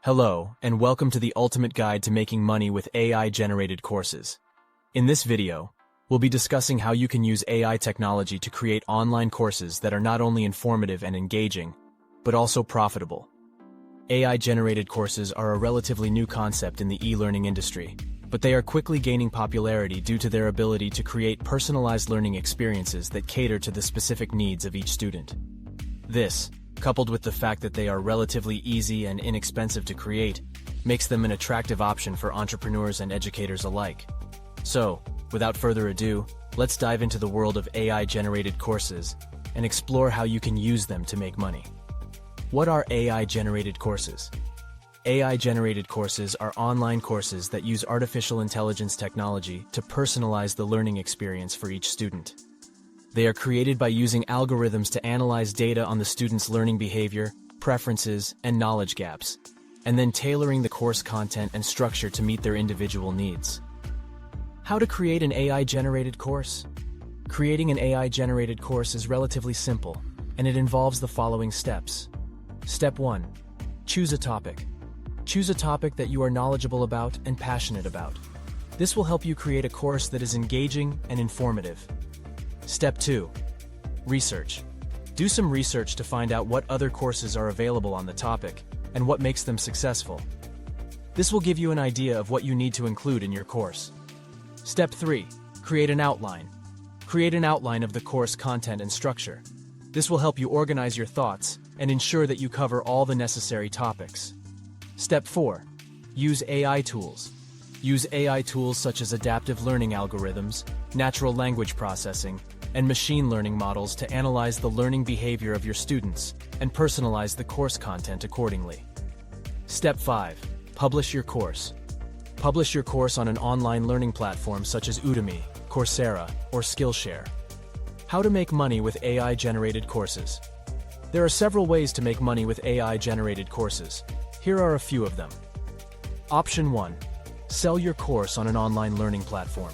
Hello, and welcome to the ultimate guide to making money with AI-generated courses. In this video, we'll be discussing how you can use AI technology to create online courses that are not only informative and engaging, but also profitable. AI-generated courses are a relatively new concept in the e-learning industry, but they are quickly gaining popularity due to their ability to create personalized learning experiences that cater to the specific needs of each student. This, coupled with the fact that they are relatively easy and inexpensive to create, makes them an attractive option for entrepreneurs and educators alike. So, without further ado, let's dive into the world of AI-generated courses and explore how you can use them to make money. What are AI-generated courses? AI-generated courses are online courses that use artificial intelligence technology to personalize the learning experience for each student. They are created by using algorithms to analyze data on the student's learning behavior, preferences, and knowledge gaps, and then tailoring the course content and structure to meet their individual needs. How to create an AI-generated course? Creating an AI-generated course is relatively simple, and it involves the following steps. Step 1. Choose a topic. Choose a topic that you are knowledgeable about and passionate about. This will help you create a course that is engaging and informative. Step 2. Research. Do some research to find out what other courses are available on the topic and what makes them successful. This will give you an idea of what you need to include in your course. Step 3. Create an outline. Create an outline of the course content and structure. This will help you organize your thoughts and ensure that you cover all the necessary topics. Step 4. Use AI tools. Use AI tools such as adaptive learning algorithms, natural language processing, and machine learning models to analyze the learning behavior of your students and personalize the course content accordingly. Step 5. Publish your course. Publish your course on an online learning platform such as Udemy, Coursera, or Skillshare. How to make money with AI-generated courses. There are several ways to make money with AI-generated courses. Here are a few of them. Option 1. Sell your course on an online learning platform.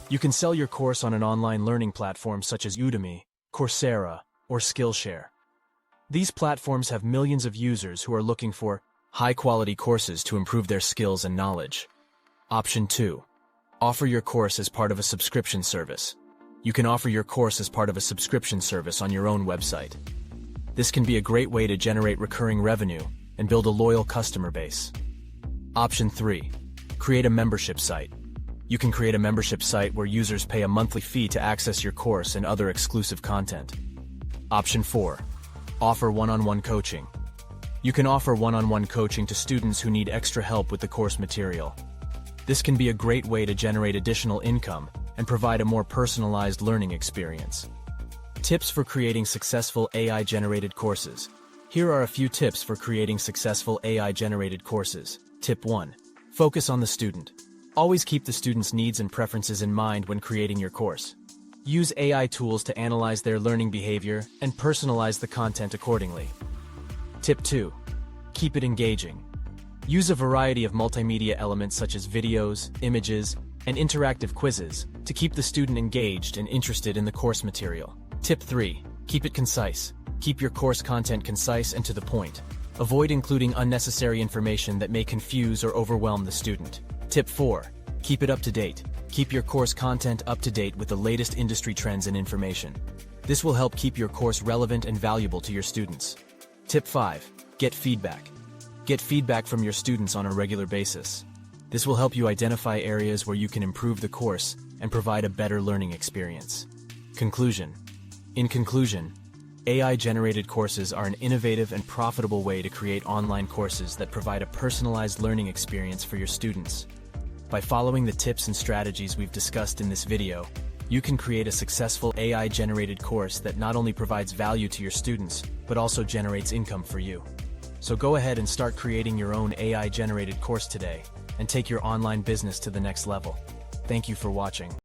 You can sell your course on an online learning platform such as Udemy, Coursera, or Skillshare. These platforms have millions of users who are looking for high-quality courses to improve their skills and knowledge. Option 2. Offer your course as part of a subscription service. You can offer your course as part of a subscription service on your own website. This can be a great way to generate recurring revenue and build a loyal customer base. Option 3. Create a membership site. You can create a membership site where users pay a monthly fee to access your course and other exclusive content. Option 4. Offer one-on-one coaching. You can offer one-on-one coaching to students who need extra help with the course material. This can be a great way to generate additional income and provide a more personalized learning experience. Tips for creating successful AI-generated courses. Here are a few tips for creating successful AI-generated courses. Tip 1. Focus on the student. Always keep the student's needs and preferences in mind when creating your course. Use AI tools to analyze their learning behavior and personalize the content accordingly. Tip 2. Keep it engaging. Use a variety of multimedia elements such as videos, images, and interactive quizzes to keep the student engaged and interested in the course material. Tip 3. Keep it concise. Keep your course content concise and to the point. Avoid including unnecessary information that may confuse or overwhelm the student. Tip 4. Keep it up to date. Keep your course content up to date with the latest industry trends and information. This will help keep your course relevant and valuable to your students. Tip 5. Get feedback. Get feedback from your students on a regular basis. This will help you identify areas where you can improve the course and provide a better learning experience. Conclusion. In conclusion, AI-generated courses are an innovative and profitable way to create online courses that provide a personalized learning experience for your students. By following the tips and strategies we've discussed in this video, you can create a successful AI-generated course that not only provides value to your students, but also generates income for you. So go ahead and start creating your own AI-generated course today and take your online business to the next level. Thank you for watching.